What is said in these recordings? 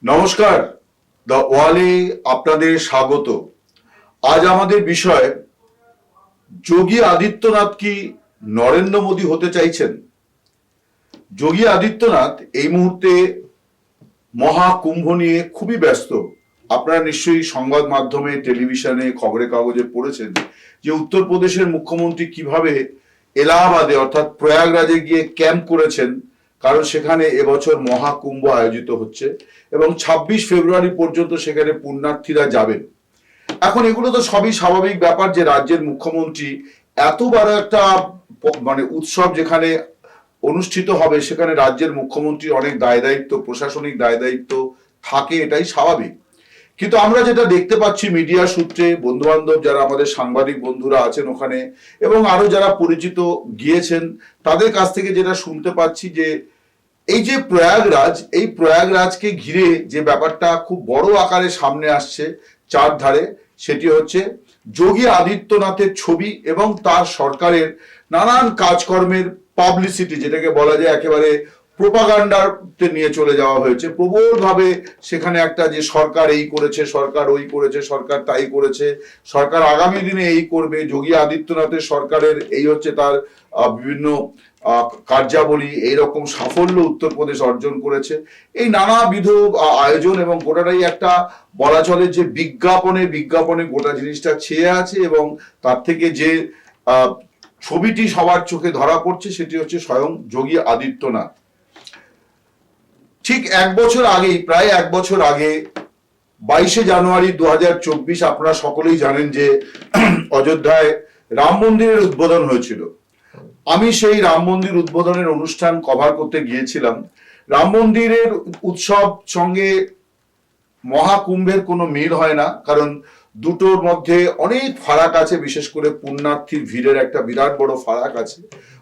নমস্কার, দ্য ওয়ালে আপনাদের স্বাগত। আজ আমাদের বিষয়, যোগী আদিত্যনাথ কি নরেন্দ্র মোদী হতে চাইছেন? যোগী আদিত্যনাথ এই মুহূর্তে মহাকুম্ভ নিয়ে খুবই ব্যস্ত। আপনারা নিশ্চয়ই সংবাদ মাধ্যমে, টেলিভিশনে, খবরের কাগজে পড়েছেন যে উত্তরপ্রদেশের মুখ্যমন্ত্রী কিভাবে এলাহাবাদে অর্থাৎ প্রয়াগরাজে গিয়ে ক্যাম্প করেছেন, কারণ সেখানে এবছর মহাকুম্ভ আয়োজিত হচ্ছে এবং 26 ফেব্রুয়ারি পর্যন্ত সেখানে পুণ্যার্থীরা যাবেন। এখন এগুলো তো সবই স্বাভাবিক ব্যাপার যে রাজ্যের মুখ্যমন্ত্রী এত বড় একটা উৎসব যেখানে অনুষ্ঠিত হবে, সেখানে রাজ্যের মুখ্যমন্ত্রীর অনেক দায় দায়িত্ব, প্রশাসনিক দায় দায়িত্ব থাকে, এটাই স্বাভাবিক। কিন্তু আমরা যেটা দেখতে পাচ্ছি মিডিয়া সূত্রে, বন্ধু বান্ধব যারা আমাদের সাংবাদিক বন্ধুরা আছেন ওখানে এবং আরো যারা পরিচিত গিয়েছেন তাদের কাছ থেকে যেটা শুনতে পাচ্ছি যে এই যে প্রয়াগরাজ, এই প্রয়াগরাজকে ঘিরে যে ব্যাপারটা খুব বড় আকারে সামনে আসছে চারধারে, সেটি হচ্ছে যোগী আদিত্যনাথের ছবি এবং তার সরকারের নানান কাজকর্মের পাবলিসিটি, যেটাকে বলা যায় একেবারে প্রোপাগান্ডাতে নিয়ে চলে যাওয়া হয়েছে প্রবলভাবে। সেখানে একটা যে সরকার এই করেছে, সরকার ওই করেছে, সরকার তাই করেছে, সরকার আগামী দিনে এই করবে, যোগী আদিত্যনাথের সরকারের এই হচ্ছে তার বিভিন্ন কার্যাবলী, এইরকম সাফল্য উত্তরপ্রদেশ অর্জন করেছে। এই নানাবিধ আয়োজন এবং গোটাটাই একটা বলা চলে যে বিজ্ঞাপনে বিজ্ঞাপনে গোটা জিনিসটা ছেয়ে আছে এবং তার থেকে যে ছবিটি সবার চোখে ধরা পড়ছে সেটি হচ্ছে স্বয়ং যোগী আদিত্যনাথ। ঠিক প্রায় এক বছর আগে 22শে জানুয়ারি 2024 আপনারা সকলেই জানেন যে অযোধ্যায় রাম মন্দিরের উদ্বোধন হয়েছিল। আমি সেই রাম মন্দির উদ্বোধনের অনুষ্ঠান কভার করতে গিয়েছিলাম। রাম মন্দিরের উৎসব সঙ্গে মহাকুম্ভের কোনো মিল হয় না, কারণ দুটোর মধ্যে অনেক ফারাক আছে, বিশেষ করে পুণ্যার্থীর ভিড়ের একটা বিরাট বড় ফারাক আছে।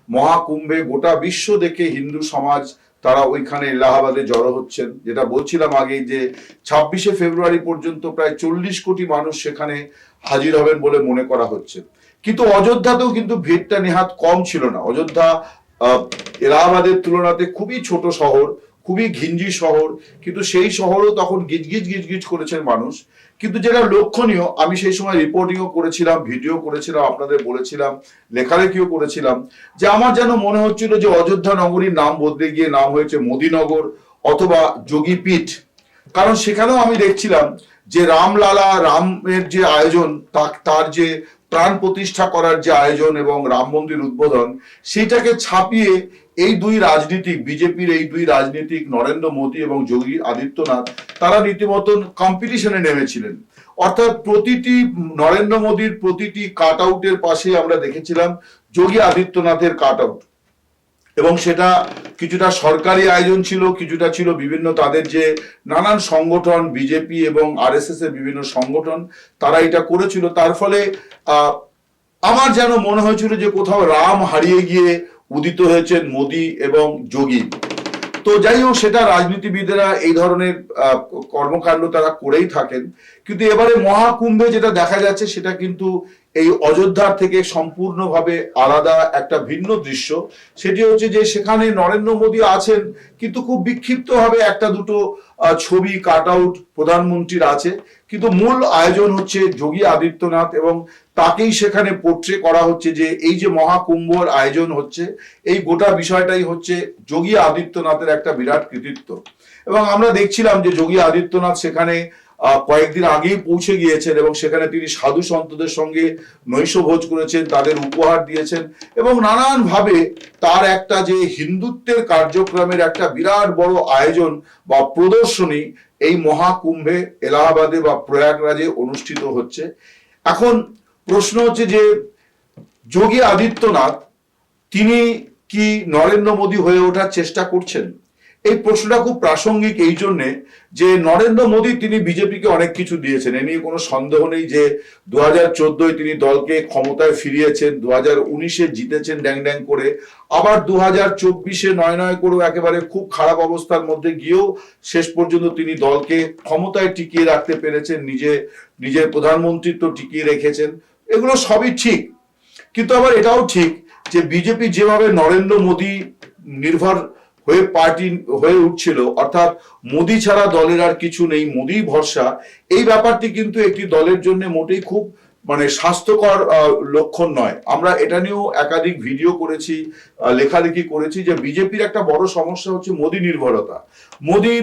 মহাকুম্ভে গোটা বিশ্ব দেখে হিন্দু সমাজ তারা ওইখানে এলাহাবাদে জড়ো হচ্ছেন, যেটা বলছিলাম আগে যে 26শে ফেব্রুয়ারি পর্যন্ত প্রায় 40 কোটি মানুষ সেখানে হাজির হবেন বলে মনে করা হচ্ছে। কিন্তু অযোধ্যাতেও কিন্তু ভিড়টা নেহাত কম ছিল না। অযোধ্যা এলাহাবাদের তুলনাতে খুবই ছোট শহর, খুবই ঘিঞ্জি শহর, কিন্তু সেই শহরও তখন গিজগিজ গিজগিজ করেছেন মানুষ। কিন্তু যেটা লক্ষণীয়, আমি সেই সময় রিপোর্টিংও করেছিলাম, ভিডিও করেছিলাম, আপনাদের বলেছিলাম, লেখালেখিও করেছিলাম, যে আমার যেন মনে হচ্ছিল যে অযোধ্যা নগরীর নাম বদলে গিয়ে নাম হয়েছে মোদীনগর অথবা যোগীপীঠ। কারণ সেখানেও আমি দেখছিলাম যে রামলালা, রামের যে আয়োজন, তার যে প্রাণ প্রতিষ্ঠা করার যে আয়োজন এবং রাম মন্দির উদ্বোধন, সেটাকে ছাপিয়ে এই দুই রাজনীতিক, বিজেপির এই দুই রাজনীতিক নরেন্দ্র মোদী এবং যোগী আদিত্যনাথ, তারা রীতিমতন কম্পিটিশনে নেমেছিলেন। অর্থাৎ প্রতিটি নরেন্দ্র মোদীর প্রতিটি কাট আউটের পাশে আমরা দেখেছিলাম যোগী আদিত্যনাথের কাট আউট, এবং সেটা কিছুটা সরকারি আয়োজন ছিল, কিছুটা ছিল বিভিন্ন তাদের যে নানান সংগঠন, বিজেপি এবং আরএসএস এর বিভিন্ন সংগঠন, তারা এটা করেছিল। তার ফলে আমার যেন মনে হয়েছিল যে কোথাও রাম হারিয়ে গিয়ে উদিত হয়েছেন মোদী এবং যোগী। তো যাই হোক, সেটা রাজনীতিবিদেরা এই ধরনের কর্মকাণ্ড তারা করেই থাকেন। কিন্তু এবারে মহাকুম্ভে যেটা দেখা যাচ্ছে সেটা কিন্তু এই অযোধ্যার থেকে সম্পূর্ণভাবে আলাদা একটা ভিন্ন দৃশ্য। সেটি হচ্ছে যে সেখানে নরেন্দ্র মোদী আছেন, কিন্তু খুব বিক্ষিপ্তভাবে একটা দুটো ছবি কাট আউট প্রধানমন্ত্রীর আছে, কিন্তু মূল আয়োজন হচ্ছে যোগী আদিত্যনাথ এবং তাকেই সেখানে পোট্রে করা হচ্ছে যে এই যে মহাকুম্ভর আয়োজন হচ্ছে, এই গোটা বিষয়টাই হচ্ছে যোগী আদিত্যনাথের একটা বিরাট কৃতিত্ব। এবং আমরা দেখছিলাম যে যোগী আদিত্যনাথ সেখানে কয়েকদিন আগেই পৌঁছে গিয়েছেন এবং সেখানে তিনি সাধু সন্তদের সঙ্গে নৈশভোজ করেছেন, তাদের উপহার দিয়েছেন এবং নানান ভাবে তার একটা যে হিন্দুত্বের কার্যক্রমের একটা বিরাট বড় আয়োজন বা প্রদর্শনী এই মহাকুম্ভে এলাহাবাদে বা প্রয়াগরাজে অনুষ্ঠিত হচ্ছে। এখন প্রশ্ন হচ্ছে যে যোগী আদিত্যনাথ তিনি কি নরেন্দ্র মোদী হয়ে ওঠার চেষ্টা করছেন? এই প্রশ্নটা খুব প্রাসঙ্গিক এই জন্যে যে নরেন্দ্র মোদী তিনি বিজেপিকে অনেক কিছু দিয়েছেন, এ নিয়ে কোনো সন্দেহ নেই। যে 2014 তিনি দলকে ক্ষমতায় ফিরিয়েছেন, 2019 জিতেছেন ড্যাং ড্যাং করে, আবার 2024 নয় নয় করেও একেবারে খুব খারাপ অবস্থার মধ্যে গিয়েও শেষ পর্যন্ত তিনি দলকে ক্ষমতায় টিকিয়ে রাখতে পেরেছেন, নিজের প্রধানমন্ত্রিত্ব টিকিয়ে রেখেছেন। এগুলো সবই ঠিক, কিন্তু আবার এটাও ঠিক যে বিজেপি যেভাবে নরেন্দ্র মোদী নির্ভর পার্টি হয়ে উঠছিল, অর্থাৎ মোদি ছাড়া দলের আর কিছু নেই, মোদি ভরসা, এই ব্যাপারটি কিন্তু একটি দলের জন্য মোটেই খুব স্বাস্থ্যকর লক্ষণ নয়। আমরা এটা নিয়েও একাধিক ভিডিও করেছি, লেখালেখি করেছি যে বিজেপির একটা বড় সমস্যা হচ্ছে মোদি নির্ভরতা। মোদি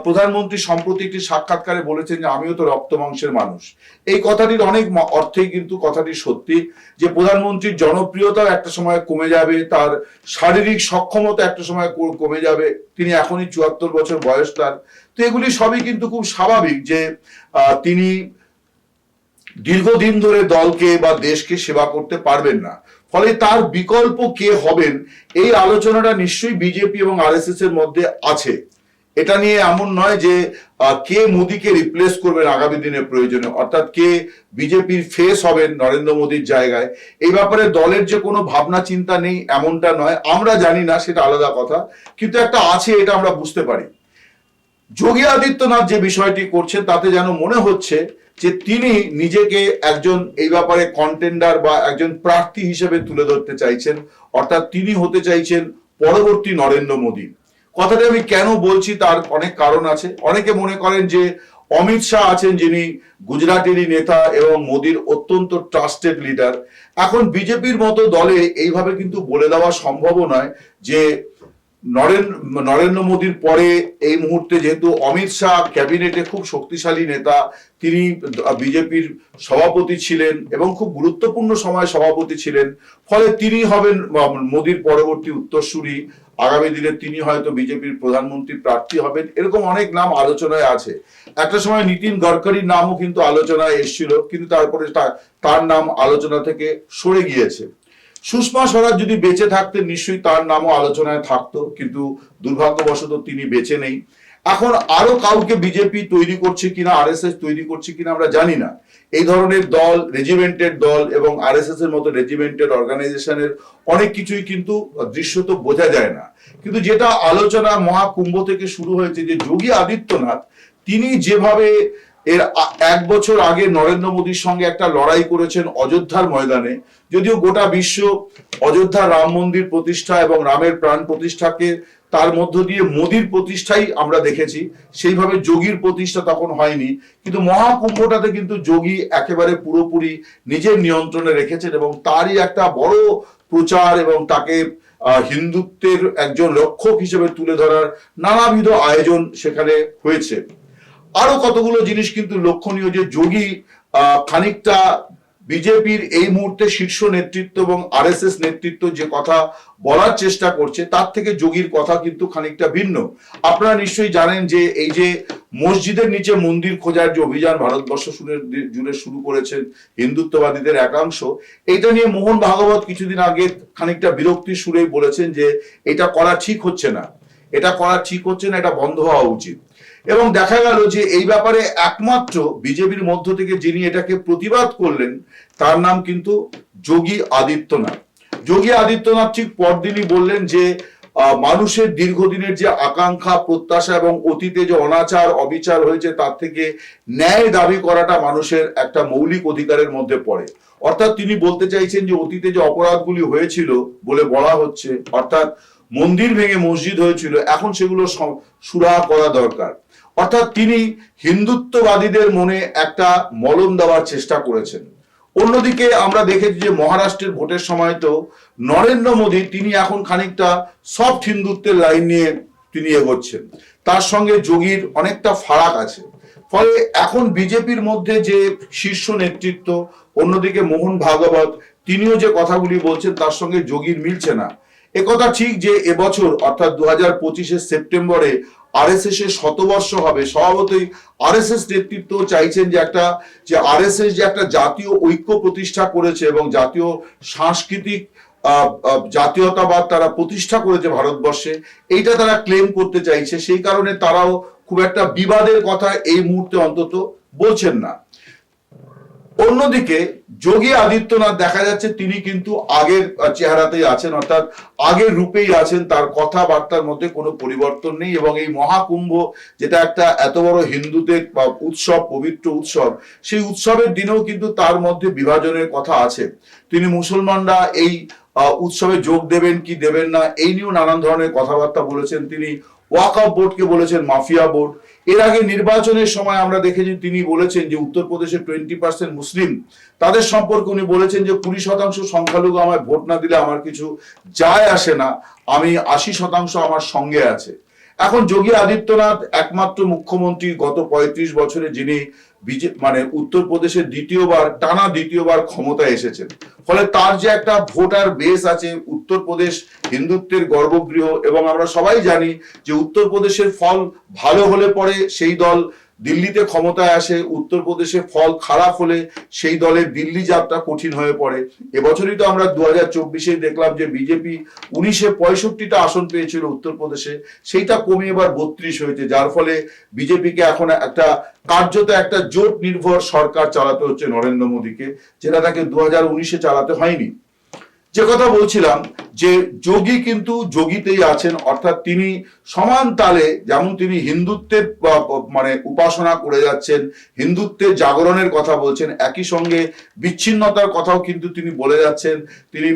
প্রধানমন্ত্রী সম্প্রতি একটি সাক্ষাৎকারে বলেছেন যে আমিও তো রক্ত মাংসের মানুষ। এই কথাটির অনেক অর্থেই কিন্তু কথাটি সত্যি, যে প্রধানমন্ত্রীর জনপ্রিয়তাও একটা সময় কমে যাবে, তার শারীরিক সক্ষমতা একটা সময় কমে যাবে, তিনি এখনই 74 বছর বয়স তার। তো এগুলি সবই কিন্তু খুব স্বাভাবিক যে তিনি দীর্ঘদিন ধরে দলকে বা দেশকে সেবা করতে পারবেন না, ফলে তার বিকল্প কে হবেন এই আলোচনাটা নিশ্চয়ই বিজেপি এবং আরএসএস এর মধ্যে আছে। এটা নিয়ে এমন নয় যে কে মোদীকে রিপ্লেস করবেন আগামী দিনে প্রয়োজনে, অর্থাৎ কে বিজেপির ফেস হবেন নরেন্দ্র মোদীর জায়গায়, এই ব্যাপারে দলের যে কোনো ভাবনা চিন্তা নেই এমনটা নয়। আমরা জানি না, সেটা আলাদা কথা, কিন্তু একটা আছে, এটা আমরা বুঝতে পারি। যোগী আদিত্যনাথ যে বিষয়টি করছেন তাতে যেন মনে হচ্ছে যে তিনি নিজেকে একজন এই ব্যাপারে কন্টেন্ডার বা একজন প্রার্থী হিসেবে তুলে ধরতে চাইছেন, অর্থাৎ তিনি হতে চাইছেন পরবর্তী নরেন্দ্র মোদী। কথাটা আমি কেন বলছি তার অনেক কারণ আছে। অনেকে মনে করেন যে অমিত শাহ আছেন, যিনি গুজরাটেরই নেতা এবং মোদীর অত্যন্ত ট্রাস্টেড লিডার। এখন বিজেপির মতো দলে এইভাবে কিন্তু বলে দেওয়া সম্ভব নয় যে নরেন্দ্র মোদীর পরে এই মুহূর্তে, যেহেতু অমিত শাহ ক্যাবিনেটে খুব শক্তিশালী নেতা, তিনি বিজেপির সভাপতি ছিলেন এবং খুব গুরুত্বপূর্ণ সময় সভাপতি ছিলেন, ফলে তিনি হবেন মোদীর পরবর্তী উত্তরসূরি। আগামী দিনে তিনি হয়তো বিজেপির প্রধানমন্ত্রী প্রার্থী হবেন, এরকম অনেক নাম আলোচনায় আছে। একটা সময় নীতিন গডকারির নামও কিন্তু আলোচনায় এসেছিল, কিন্তু তারপরে তার নাম আলোচনা থেকে সরে গিয়েছে। সুষমা স্বরাজ যদি বেঁচে থাকতেন নিশ্চয়ই তার নামও আলোচনায় থাকতো, কিন্তু দুর্ভাগ্যবশত তিনি বেঁচে নেই। এখন আরো কাউকে বিজেপি তৈরি করছে কিনা, আরএসএস তৈরি করছে কিনা আমরা জানি না। এই ধরনের দল, রেজিমেন্টেড দল এবং আরএসএস এর মতো রেজিমেন্টেড অর্গানাইজেশনের অনেক কিছুই কিন্তু দৃশ্যত বোঝা যায় না। কিন্তু যেটা আলোচনা মহাকুম্ভ থেকে শুরু হয়েছে যে যোগী আদিত্যনাথ তিনি যেভাবে এর 1 বছর আগে নরেন্দ্র মোদীর সঙ্গে একটা লড়াই করেছেন অযোধ্যার ময়দানে, যদিও গোটা বিশ্ব অযোধ্যা রাম মন্দির প্রতিষ্ঠা এবং রামের প্রাণ প্রতিষ্ঠাকে তার মধ্য দিয়ে মোদীর প্রতিষ্ঠাই আমরা দেখেছি, সেইভাবে যোগীর প্রতিষ্ঠা তখন হয়নি। কিন্তু মহাকুম্ভটাতে কিন্তু যোগী একেবারে পুরোপুরি নিজের নিয়ন্ত্রণে রেখেছেন এবং তারই একটা বড় প্রচার এবং তাকে হিন্দুত্বের একজন রক্ষক হিসেবে তুলে ধরার নানাবিধ আয়োজন সেখানে হয়েছে। আরো কতগুলো জিনিস কিন্তু লক্ষণীয়, যে যোগী খানিকটা বিজেপির এই মুহূর্তে শীর্ষ নেতৃত্ব এবং আরএসএস নেতৃত্ব যে কথা বলার চেষ্টা করছে তার থেকে যোগীর কথা কিন্তু খানিকটা ভিন্ন। আপনারা নিশ্চয়ই জানেন যে এই যে মসজিদের নিচে মন্দির খোঁজার যে অভিযান ভারতবর্ষ জুড়ে শুরু করেছেন হিন্দুত্ববাদীদের একাংশ, এইটা নিয়ে মোহন ভাগবত কিছুদিন আগে খানিকটা বিরক্তির সুরেই বলেছেন যে এটা করা ঠিক হচ্ছে না, এটা করা ঠিক হচ্ছে না, এটা বন্ধ হওয়া উচিত। এবং দেখা গেল যে এই ব্যাপারে একমাত্র বিজেপির মধ্য থেকে যিনি এটাকে প্রতিবাদ করলেন তার নাম কিন্তু যোগী আদিত্যনাথ। যোগী আদিত্যনাথ ঠিক পরদিনই বললেন যে মানুষের দীর্ঘদিনের যে আকাঙ্ক্ষা, প্রত্যাশা এবং অতীতে যে অনাচার অবিচার হয়েছে তার থেকে ন্যায় দাবি করাটা মানুষের একটা মৌলিক অধিকারের মধ্যে পড়ে। অর্থাৎ তিনি বলতে চাইছেন যে অতীতে যে অপরাধগুলি হয়েছিল বলে বলা হচ্ছে, অর্থাৎ মন্দির ভেঙে মসজিদ হয়েছিল, এখন সেগুলো সুরাহা করা দরকার। অর্থাৎ তিনি হিন্দুত্ববাদীদের মনে একটা মলম দেওয়ার চেষ্টা করেছেন। অন্যদিকে আমরা দেখেছি যে মহারাষ্ট্রের ভোটের সময় তো নরেন্দ্র মোদী তিনি এখন খানিকটা সফট হিন্দুত্বের লাইন নিয়ে তিনি এগোচ্ছেন, তার সঙ্গে যোগীর অনেকটা ফারাক আছে। ফলে এখন বিজেপির মধ্যে যে শীর্ষ নেতৃত্ব, অন্যদিকে মোহন ভাগবত তিনিও যে কথাগুলি বলছেন তার সঙ্গে যোগীর মিলছে না। একথা ঠিক যে এবছর অর্থাৎ 2025 সেপ্টেম্বরে আরএসএস এর শতবর্ষ হবে। স্বভাবতই আরএসএস নেতৃত্ব চাইছেন যে আরএসএস যে একটা জাতীয় ঐক্য প্রতিষ্ঠা করেছে এবং জাতীয় সাংস্কৃতিক জাতীয়তাবাদ তারা প্রতিষ্ঠা করেছে ভারতবর্ষে, এইটা তারা ক্লেম করতে চাইছে। সেই কারণে তারাও খুব একটা বিবাদের কথা এই মুহূর্তে অন্তত বলছেন না। অন্যদিকে যোগী আদিত্যনাথ দেখা যাচ্ছে তিনি কিন্তু আগের চেহারাতেই আছেন, অর্থাৎ আগের রূপেই আছেন, তার কথাবার্তার মধ্যে কোনো পরিবর্তন নেই। এবং এই মহাকুম্ভ যেটা একটা এত বড় হিন্দুদের উৎসব, পবিত্র উৎসব, সেই উৎসবের দিনেও কিন্তু তার মধ্যে বিভাজনের কথা আছে। তিনি মুসলমানরা এই উৎসবে যোগ দেবেন কি দেবেন না এই নিয়েও নানান ধরনের কথাবার্তা বলেছেন তিনি। ওয়াকফ বোর্ডকে বলেছেন মাফিয়া বোর্ড। এর আগে নির্বাচনের সময় আমরা দেখেছি তিনি বলেছেন যে উত্তরপ্রদেশে 20% মুসলিম, তাদের সম্পর্কে উনি বলেছেন যে 20% সংখ্যালঘু আমায় ভোট না দিলে আমার কিছু যায় আসে না, আমি 80% আমার সঙ্গে আছে। এখন যোগী আদিত্যনাথ একমাত্র মুখ্যমন্ত্রী গত 35 বছরে যিনি মানে উত্তরপ্রদেশের টানা দ্বিতীয়বার ক্ষমতায় এসেছেন, ফলে তার যে একটা ভোটার বেস আছে, উত্তরপ্রদেশ হিন্দুত্বের গর্ভগৃহ, এবং আমরা সবাই জানি যে উত্তরপ্রদেশের ফল ভালো হলে পরে সেই দল দিল্লিতে ক্ষমতায় আসে, উত্তরপ্রদেশে ফল খারাপ হলে সেই দলের দিল্লি যাত্রা কঠিন হয়ে পড়ে। এবছরই তো আমরা 2024-এ দেখলাম যে বিজেপি 1965টা আসন পেয়েছিল উত্তরপ্রদেশে, সেইটা কমে এবার 32 হয়েছে, যার ফলে বিজেপিকে এখন কার্যত একটা জোট নির্ভর সরকার চালাতে হচ্ছে নরেন্দ্র মোদীকে, যেটা তাকে 2019-এ চালাতে হয়নি। যে কথা বলছিলাম যে যোগী কিন্তু যোগীতেই আছেন, অর্থাৎ তিনি সমান তালে যেমন তিনি হিন্দুত্বের মানে উপাসনা করে যাচ্ছেন, হিন্দুত্বের জাগরণের কথা বলছেন, একই সঙ্গে বিচ্ছিন্নতার কথাও কিন্তু তিনি বলে যাচ্ছেন। তিনি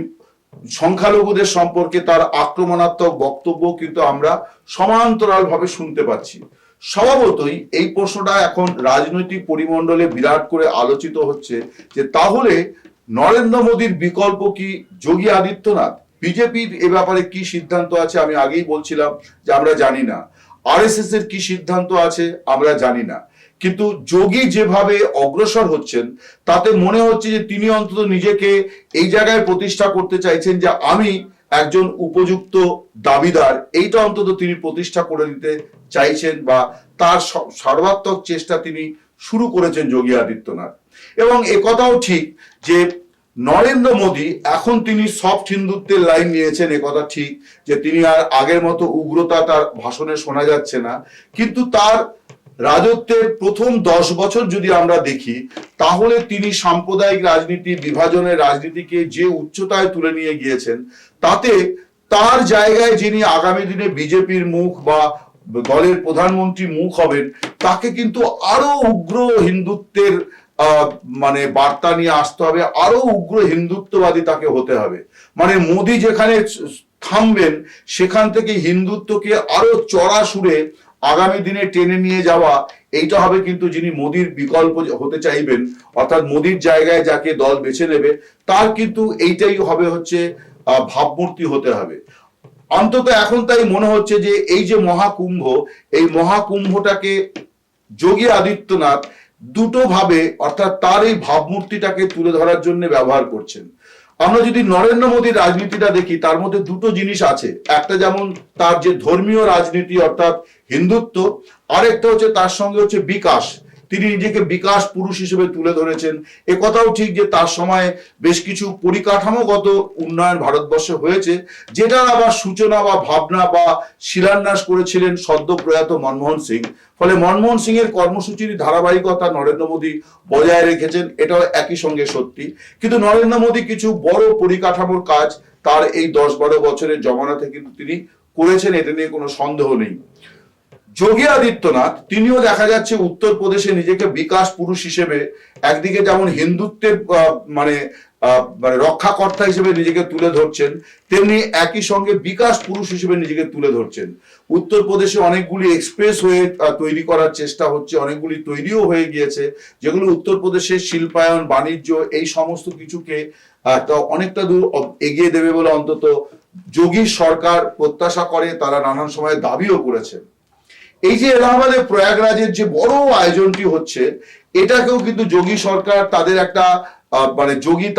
সংখ্যালঘুদের সম্পর্কে তার আক্রমণাত্মক বক্তব্য কিন্তু আমরা সমান্তরাল ভাবে শুনতে পাচ্ছি। স্বভাবতই এই প্রশ্নটা এখন রাজনৈতিক পরিমণ্ডলে বিরাট করে আলোচিত হচ্ছে যে তাহলে নরেন্দ্র মোদীর বিকল্প কি যোগী আদিত্যনাথ? বিজেপির এ ব্যাপারে কি সিদ্ধান্ত আছে আমি আগেই বলছিলাম যে আমরা জানি না। আরএসএস এর কি সিদ্ধান্ত আছে আমরা জানি না। কিন্তু যোগী যেভাবে অগ্রসর হচ্ছেন তাতে মনে হচ্ছে যে তিনি অন্তত নিজেকে এই জায়গায় প্রতিষ্ঠা করতে চাইছেন যে আমি একজন উপযুক্ত দাবিদার, এইটা অন্তত তিনি প্রতিষ্ঠা করে দিতে চাইছেন, বা তার সর্বাত্মক চেষ্টা তিনি শুরু করেছেন যোগী আদিত্যনাথ। এবং একথাও ঠিক যে নরেন্দ্র মোদী এখন তিনি সফট হিন্দুত্বের লাইন নিয়েছেন, একথা ঠিক যে তিনি আর আগের মতো উগ্রতা তার ভাষণে শোনা যাচ্ছে না। কিন্তু তার রাজত্বের প্রথম 10 বছর যদি আমরা দেখি তাহলে তিনি সাম্প্রদায়িক রাজনীতি, বিভাজনের রাজনীতিকে যে উচ্চতায় তুলে নিয়ে গিয়েছেন, তাতে তার জায়গায় যিনি আগামী দিনে বিজেপির মুখ বা দলের প্রধানমন্ত্রী মুখ হবেন, তাকে কিন্তু আরো উগ্র হিন্দুত্বের মানে বার্তা নিয়ে আসতে হবে, আরো উগ্র হিন্দুত্ববাদী তাকে হতে হবে। মানে মোদী যেখানে থামবেন সেখান থেকে হিন্দুত্বকে আরো চড়া সুরে আগামী দিনে টেনে নিয়ে যাওয়া, এইটা হবে কিন্তু যিনি মোদীর বিকল্প হতে চাইবেন, অর্থাৎ মোদীর জায়গায় যাকে দল বেছে নেবে তার কিন্তু এইটাই হবে হচ্ছে ভাবমূর্তি হতে হবে। অন্তত এখন তাই মনে হচ্ছে যে এই যে মহাকুম্ভ, এই মহাকুম্ভটাকে যোগী আদিত্যনাথ দুটো ভাবে, অর্থাৎ তার এই ভাবমূর্তিটাকে তুলে ধরার জন্য ব্যবহার করছেন। আমরা যদি নরেন্দ্র মোদীর রাজনীতিটা দেখি তার মধ্যে দুটো জিনিস আছে, একটা যেমন তার যে ধর্মীয় রাজনীতি অর্থাৎ হিন্দুত্ব, আরেকটা হচ্ছে তার সঙ্গে হচ্ছে বিকাশ। তিনি নিজেকে বিকাশ পুরুষ হিসেবে তুলে ধরেছেন। এ কথাও ঠিক যে তার সময় বেশ কিছু পরিকাঠামোগত উন্নয়ন ভারতবর্ষে হয়েছে, যেটার আবার সূচনা বা ভাবনা বা শিলান্যাস করেছিলেন সদ্য প্রয়াত মনমোহন সিং। ফলে মনমোহন সিং এর কর্মসূচির ধারাবাহিকতা নরেন্দ্র মোদী বজায় রেখেছেন, এটাও একই সঙ্গে সত্যি। কিন্তু নরেন্দ্র মোদী কিছু বড় পরিকাঠামোর কাজ তার এই 10-12 বছরের জমানাতে কিন্তু তিনি করেছেন, এটা নিয়ে কোনো সন্দেহ নেই। যোগী আদিত্যনাথ তিনিও দেখা যাচ্ছে উত্তরপ্রদেশে নিজেকে বিকাশ পুরুষ হিসেবে একদিকে যেমন হিন্দুত্বের মানে রক্ষাকর্তা হিসেবে নিজেকে তুলে ধরছেন, তেমনি একই সঙ্গে বিকাশ পুরুষ হিসেবে নিজেকে তুলে ধরছেন। উত্তরপ্রদেশে অনেকগুলি এক্সপ্রেস ওয়ে তৈরি করার চেষ্টা হচ্ছে, অনেকগুলি তৈরিও হয়ে গিয়েছে, যেগুলো উত্তরপ্রদেশের শিল্পায়ন, বাণিজ্য এই সমস্ত কিছুকে অনেকটা দূর এগিয়ে দেবে বলে অন্তত যোগী সরকার প্রত্যাশা করে, তারা নানান সময় দাবিও করেছেন। এই যে এলাহাবাদের প্রয়াগরাজের যে বড় আয়োজনটি হচ্ছে, এটাকেও কিন্তু যোগী সরকার তাদের একটা মানে যোগী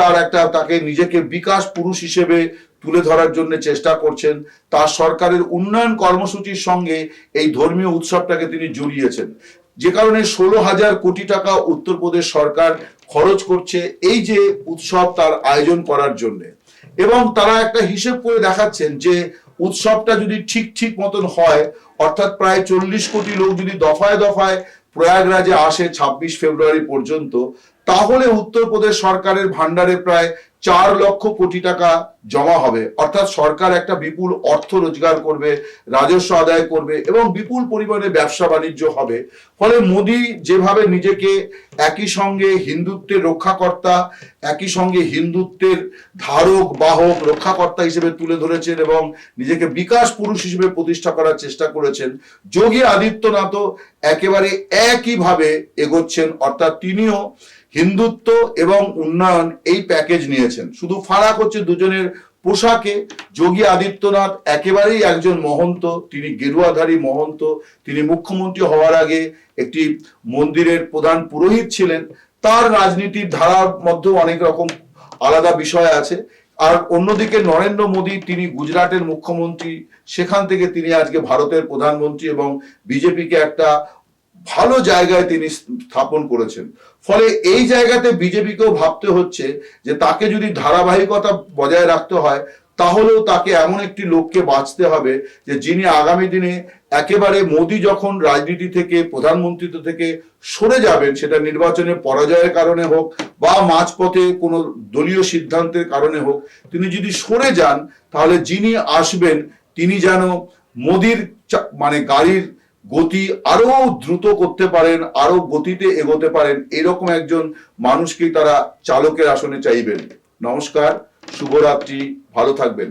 তাকে নিজেকে বিকাশ পুরুষ হিসেবে তুলে ধরার জন্য চেষ্টা করছেন। তার সরকারের উন্নয়ন কর্মসূচির সঙ্গে এই ধর্মীয় উৎসবটাকে তিনি জড়িয়েছেন, যে কারণে 16,000 কোটি টাকা উত্তরপ্রদেশ সরকার খরচ করছে এই যে উৎসব তার আয়োজন করার জন্য। এবং তারা একটা হিসেব করে দেখাচ্ছেন যে উৎসবটা যদি ঠিক মতন হয়, অর্থাৎ প্রায় 40 কোটি লোক যদি দফায় দফায় প্রয়াগরাজে আসে 26 ফেব্রুয়ারি পর্যন্ত, তাহলে উত্তরপ্রদেশ সরকারের ভান্ডারে প্রায় 4 লক্ষ কোটি টাকা জমা হবে, অর্থাৎ সরকার একটা বিপুল অর্থ রোজগার করবে, রাজস্ব আদায় করবে এবং বিপুল পরিমাণে ব্যবসা বাণিজ্য হবে। ফলে মোদী যেভাবে নিজেকে একই সঙ্গে হিন্দুত্বের রক্ষাকর্তা, একই সঙ্গে হিন্দুত্বের ধারক বাহক রক্ষাকর্তা হিসেবে তুলে ধরেছেন এবং নিজেকে বিকাশ পুরুষ হিসেবে প্রতিষ্ঠা করার চেষ্টা করেছেন, যোগী আদিত্যনাথও একেবারে একইভাবে এগোচ্ছেন, অর্থাৎ তিনিও হিন্দুত্ব এবং উন্নয়ন এই প্যাকেজ নিয়েছেন। শুধু ফারাক হচ্ছে দুজনের পোশাকে। যোগী আদিত্যনাথ একেবারেই একজন মহন্ত, তিনি গেরুয়াধারী মহন্ত। তিনি মুখ্যমন্ত্রী হওয়ার আগে একটি মন্দিরের প্রধান পুরোহিত ছিলেন। তার রাজনীতির ধারার মধ্যেও অনেক রকম আলাদা বিষয় আছে। আর অন্যদিকে নরেন্দ্র মোদী, তিনি গুজরাটের মুখ্যমন্ত্রী, সেখান থেকে তিনি আজকে ভারতের প্রধানমন্ত্রী এবং বিজেপিকে একটা ভালো জায়গায় তিনি স্থাপন করেছেন। ফলে এই জায়গাতে বিজেপিকেও ভাবতে হচ্ছে যে তাকে যদি ধারাবাহিকতা বজায় রাখতে হয়, তাহলেও তাকে এমন একটি লোককে বাঁচতে হবে যে যিনি আগামী দিনে একেবারে মোদী যখন রাজনীতি থেকে, প্রধানমন্ত্রিত্ব থেকে সরে যাবেন, সেটা নির্বাচনে পরাজয়ের কারণে হোক বা মাঝপথে কোনো দলীয় সিদ্ধান্তের কারণে হোক, তিনি যদি সরে যান, তাহলে যিনি আসবেন তিনি যেন মোদীর মানে গাড়ির গতি আরো দ্রুত করতে পারেন, আরো গতিতে এগোতে পারেন, এরকম একজন মানুষকেই তারা চালকের আসনে চাইবেন। নমস্কার, শুভরাত্রি, ভালো থাকবেন।